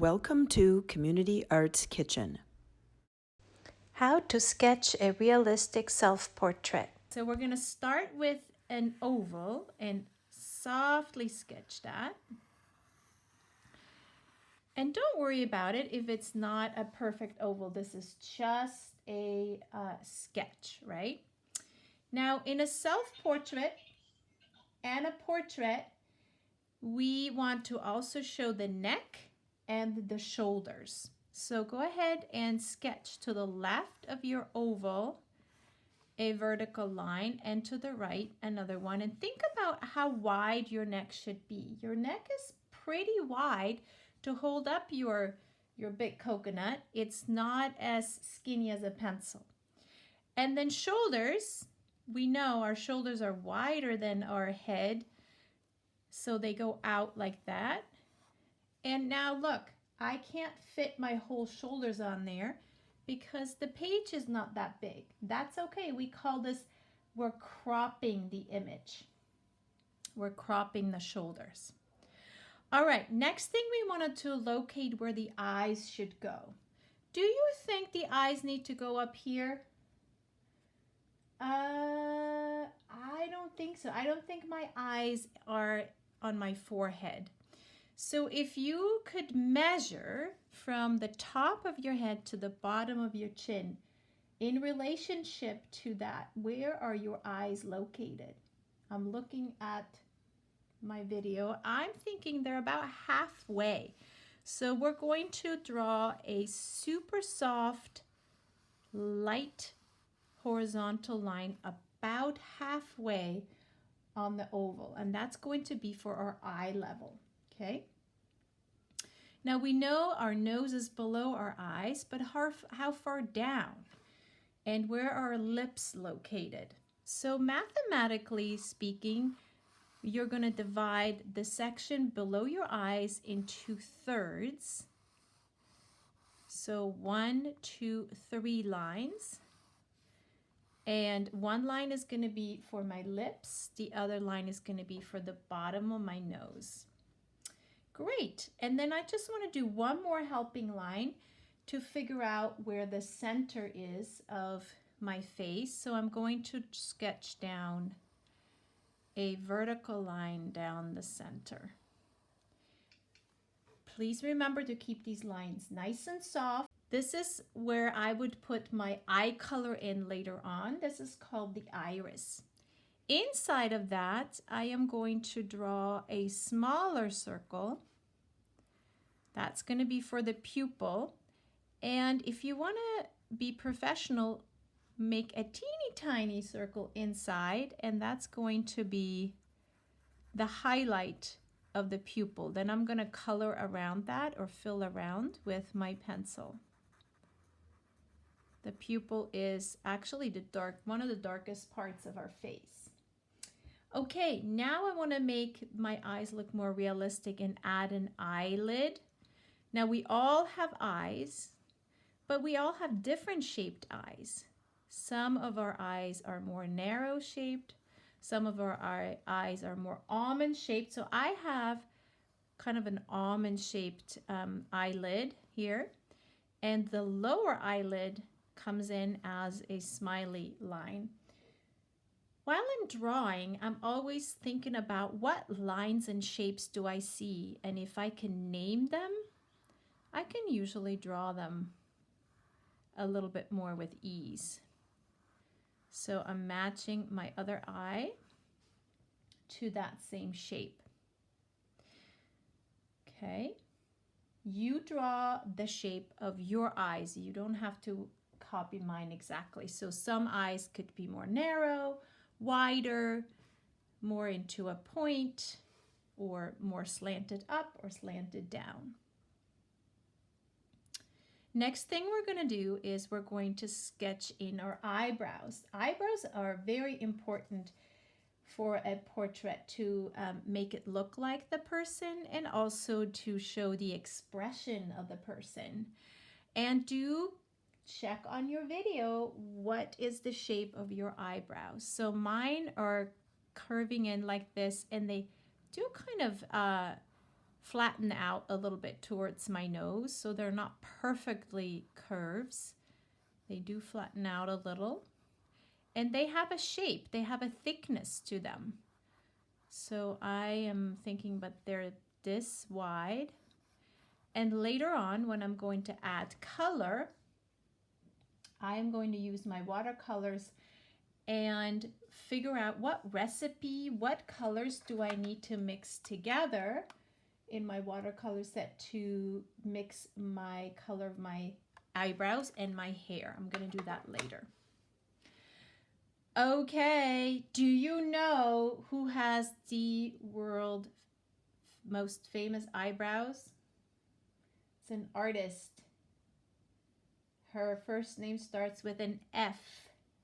Welcome to Community Arts Kitchen. How to sketch a realistic self-portrait. So we're going to start with an oval and softly sketch that. And don't worry about it if it's not a perfect oval. This is just a sketch, right? Now, in a self-portrait and a portrait, we want to also show the neck and the shoulders. So go ahead and sketch to the left of your oval a vertical line, and to the right another one. And think about how wide your neck should be. Your neck is pretty wide to hold up your big coconut. It's not as skinny as a pencil. And then shoulders, we know our shoulders are wider than our head, so they go out like that. And now look, I can't fit my whole shoulders on there because the page is not that big. That's okay. We call this, we're cropping the image. We're cropping the shoulders. All right, next thing we wanted to locate where the eyes should go. Do you think the eyes need to go up here? I don't think so. I don't think my eyes are on my forehead. So if you could measure from the top of your head to the bottom of your chin in relationship to that, where are your eyes located? I'm looking at my video. I'm thinking they're about halfway. So we're going to draw a super soft, light horizontal line about halfway on the oval, and that's going to be for our eye level. Okay. Now we know our nose is below our eyes, but how far down? And where are our lips located? So mathematically speaking, you're going to divide the section below your eyes into thirds. So 1, 2, 3 lines. And one line is going to be for my lips. The other line is going to be for the bottom of my nose. Great. And then I just want to do one more helping line to figure out where the center is of my face. So I'm going to sketch down a vertical line down the center. Please remember to keep these lines nice and soft. This is where I would put my eye color in later on. This is called the iris. Inside of that, I am going to draw a smaller circle. That's going to be for the pupil. And if you want to be professional, make a teeny tiny circle inside, and that's going to be the highlight of the pupil. Then I'm going to color around that or fill around with my pencil. The pupil is actually one of the darkest parts of our face. Okay, now I want to make my eyes look more realistic and add an eyelid. Now we all have eyes, but we all have different shaped eyes. Some of our eyes are more narrow shaped. Some of our eyes are more almond shaped. So I have kind of an almond shaped eyelid here. And the lower eyelid comes in as a smiley line. While I'm drawing, I'm always thinking about what lines and shapes do I see, and if I can name them, I can usually draw them a little bit more with ease. So I'm matching my other eye to that same shape. Okay. You draw the shape of your eyes. You don't have to copy mine exactly. So some eyes could be more narrow, wider, more into a point, or more slanted up or slanted down. Next thing we're going to do is we're going to sketch in our eyebrows. Eyebrows are very important for a portrait to make it look like the person and also to show the expression of the person. And do check on your video what is the shape of your eyebrows. So mine are curving in like this, and they do kind of flatten out a little bit towards my nose, so they're not perfectly curves. They do flatten out a little. And they have a shape, they have a thickness to them. So I am thinking, but they're this wide. And later on, when I'm going to add color, I am going to use my watercolors and figure out what recipe, what colors do I need to mix together in my watercolor set to mix my color of my eyebrows and my hair. I'm going to do that later. Okay, do you know who has the world most famous eyebrows? It's an artist. Her first name starts with an F.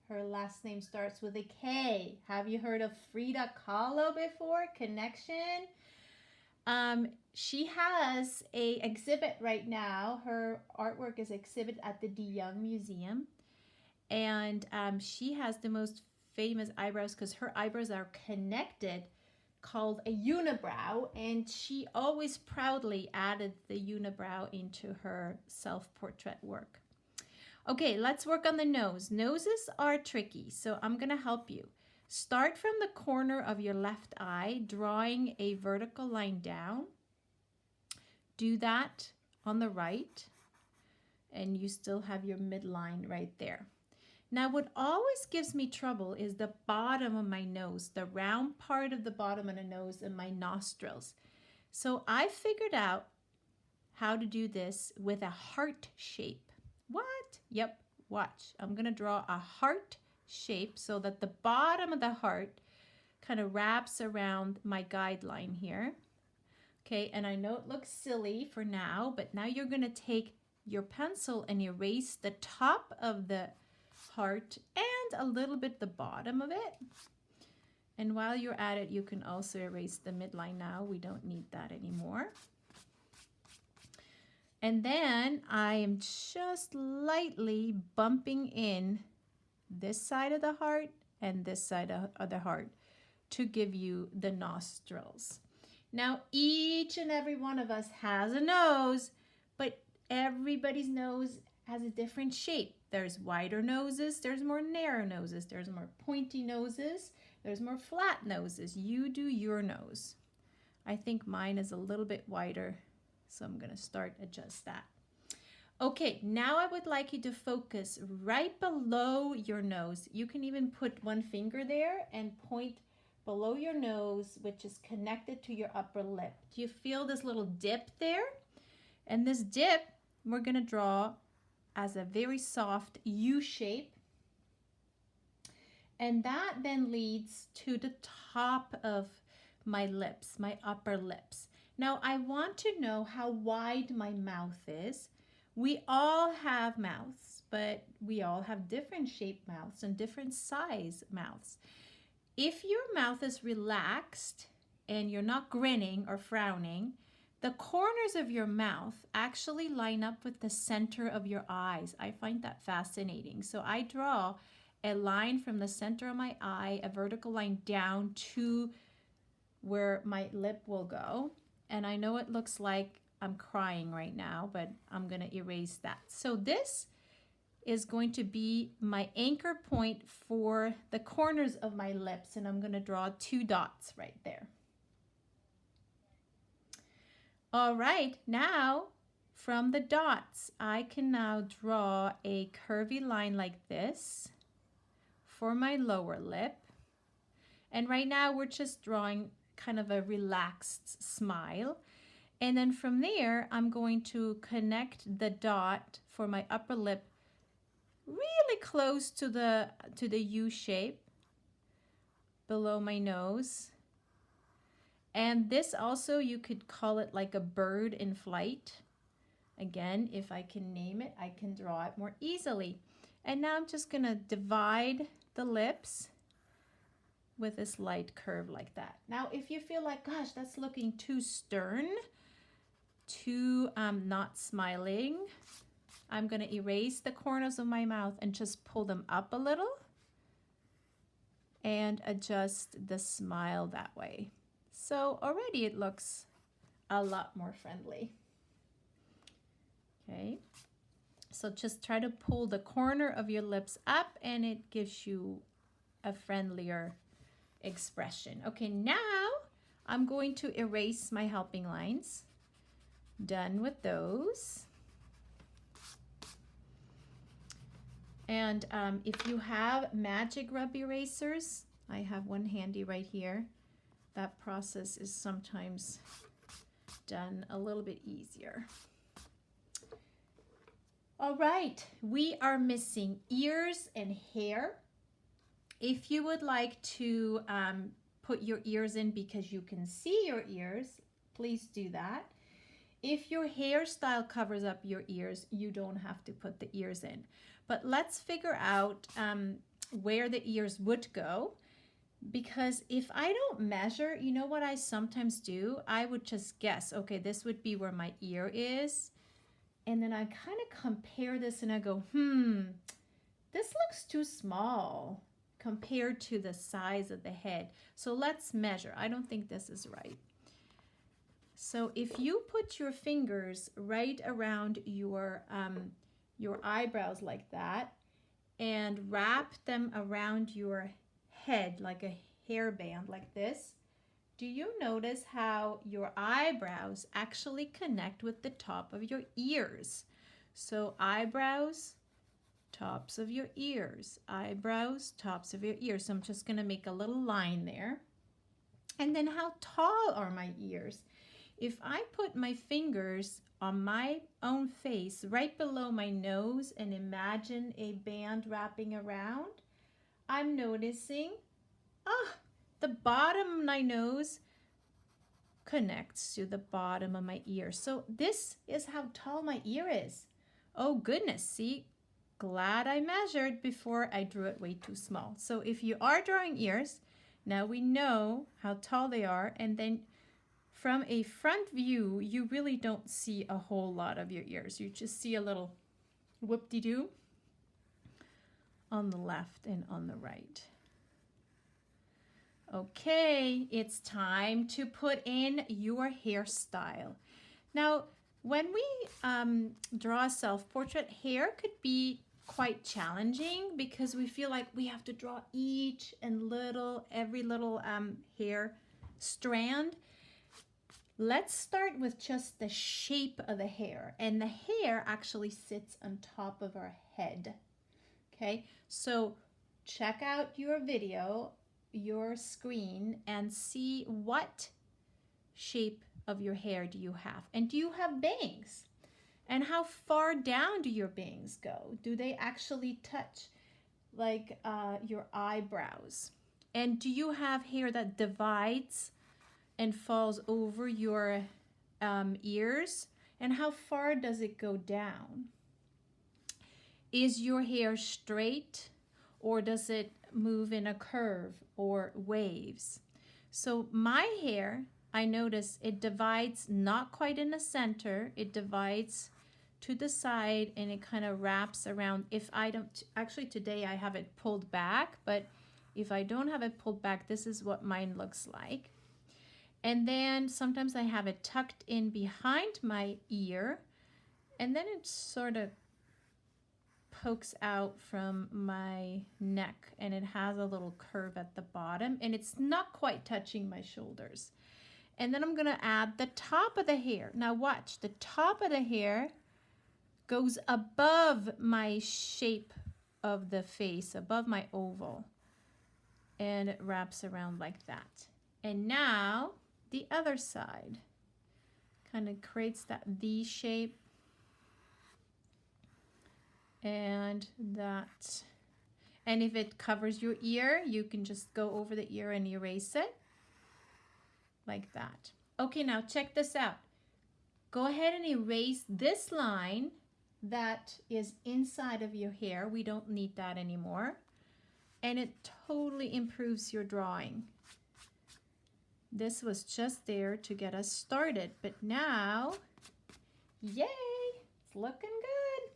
Her last name starts with a K. Have you heard of Frida Kahlo before? Connection? She has a exhibit right now. Her artwork is exhibited at the De Young Museum. And she has the most famous eyebrows because her eyebrows are connected, called a unibrow, and she always proudly added the unibrow into her self-portrait work. Okay, let's work on the nose. Noses are tricky, so I'm going to help you. Start from the corner of your left eye, drawing a vertical line down. Do that on the right, and you still have your midline right there. Now, what always gives me trouble is the bottom of my nose, the round part of the bottom of the nose and my nostrils. So I figured out how to do this with a heart shape. What? Yep, watch. I'm going to draw a heart shape so that the bottom of the heart kind of wraps around my guideline here. Okay, and I know it looks silly for now, but now you're going to take your pencil and erase the top of the heart and a little bit the bottom of it. And while you're at it, you can also erase the midline now. We don't need that anymore. And then I am just lightly bumping in this side of the heart and this side of the heart to give you the nostrils. Now, each and every one of us has a nose, but everybody's nose has a different shape. There's wider noses, there's more narrow noses, there's more pointy noses, there's more flat noses. You do your nose. I think mine is a little bit wider, so I'm going to start adjust that. Okay, now I would like you to focus right below your nose. You can even put one finger there and point below your nose, which is connected to your upper lip. Do you feel this little dip there? And this dip, we're going to draw as a very soft U shape. And that then leads to the top of my lips, my upper lips. Now I want to know how wide my mouth is. We all have mouths, but we all have different shaped mouths and different size mouths. If your mouth is relaxed and you're not grinning or frowning, the corners of your mouth actually line up with the center of your eyes. I find that fascinating. So I draw a line from the center of my eye, a vertical line down to where my lip will go. And I know it looks like I'm crying right now, but I'm going to erase that. So this is going to be my anchor point for the corners of my lips, and I'm going to draw 2 dots right there. All right, now from the dots, I can now draw a curvy line like this for my lower lip. And right now we're just drawing kind of a relaxed smile. And then from there, I'm going to connect the dot for my upper lip really close to the U shape below my nose. And this also, you could call it like a bird in flight. Again, if I can name it, I can draw it more easily. And now I'm just going to divide the lips with a slight curve like that. Now, if you feel like, gosh, that's looking too stern, too not smiling, I'm going to erase the corners of my mouth and just pull them up a little and adjust the smile that way. So already it looks a lot more friendly. Okay, so just try to pull the corner of your lips up and it gives you a friendlier expression. Okay, now I'm going to erase my helping lines. Done with those. And if you have magic rub erasers, I have one handy right here. That process is sometimes done a little bit easier. All right, we are missing ears and hair. If you would like to put your ears in because you can see your ears, please do that. If your hairstyle covers up your ears, you don't have to put the ears in. But let's figure out where the ears would go. Because if I don't measure, you know what I sometimes do? I would just guess, okay, this would be where my ear is. And then I kind of compare this and I go, this looks too small compared to the size of the head. So let's measure. I don't think this is right. So if you put your fingers right around your eyebrows like that and wrap them around your head like a hairband like this, do you notice how your eyebrows actually connect with the top of your ears? So eyebrows, tops of your ears, eyebrows, tops of your ears. So I'm just going to make a little line there. And then how tall are my ears? If I put my fingers on my own face right below my nose and imagine a band wrapping around, I'm noticing, the bottom of my nose connects to the bottom of my ear. So this is how tall my ear is. Oh goodness, see? Glad I measured before I drew it way too small. So if you are drawing ears, now we know how tall they are, and then from a front view, you really don't see a whole lot of your ears. You just see a little whoop-de-doo on the left and on the right. Okay, it's time to put in your hairstyle. Now, when we draw a self-portrait, hair could be quite challenging because we feel like we have to draw each and every little hair strand. Let's start with just the shape of the hair, and the hair actually sits on top of our head. Okay, so check out your video, your screen, and see what shape of your hair do you have, and do you have bangs, and how far down do your bangs go? Do they actually touch like your eyebrows? And do you have hair that divides and falls over your ears? And how far does it go down? Is your hair straight, or does it move in a curve or waves? So my hair, I notice it divides not quite in the center. It divides to the side and it kind of wraps around. If I don't, actually today I have it pulled back, but if I don't have it pulled back, this is what mine looks like. And then sometimes I have it tucked in behind my ear, and then it sort of pokes out from my neck, and it has a little curve at the bottom, and it's not quite touching my shoulders. And then I'm going to add the top of the hair. Now watch, the top of the hair goes above my shape of the face, above my oval, and it wraps around like that. And now the other side kind of creates that V shape, and that. And if it covers your ear, you can just go over the ear and erase it like that. Okay, now check this out. Go ahead and erase this line that is inside of your hair. We don't need that anymore. And it totally improves your drawing. This was just there to get us started, but now, yay, it's looking good.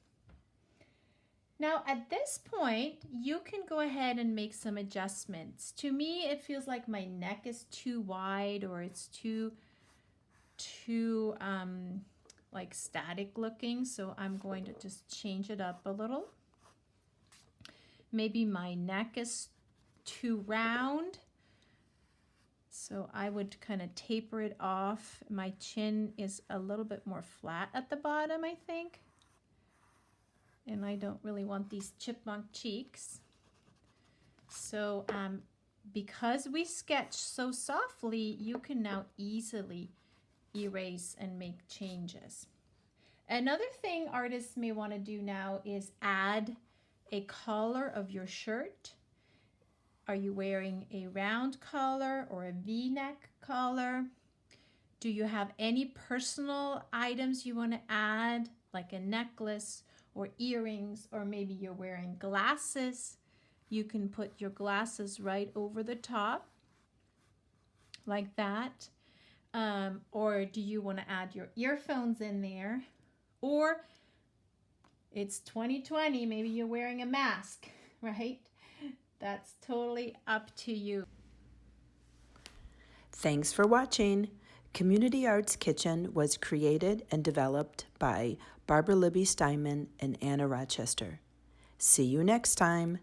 Now at this point, you can go ahead and make some adjustments. To me, it feels like my neck is too wide, or it's too too like static looking, so I'm going to just change it up a little. Maybe my neck is too round, so I would kind of taper it off. My chin is a little bit more flat at the bottom, I think. And I don't really want these chipmunk cheeks. So because we sketch so softly, you can now easily erase and make changes. Another thing artists may want to do now is add a collar of your shirt. Are you wearing a round collar or a V-neck collar? Do you have any personal items you want to add, like a necklace or earrings, or maybe you're wearing glasses? You can put your glasses right over the top, like that. Or do you want to add your earphones in there? Or it's 2020, maybe you're wearing a mask, right? That's totally up to you. Thanks for watching. Community Arts Kitchen was created and developed by Barbara Libby-Steinmann and Anna Rochester. See you next time.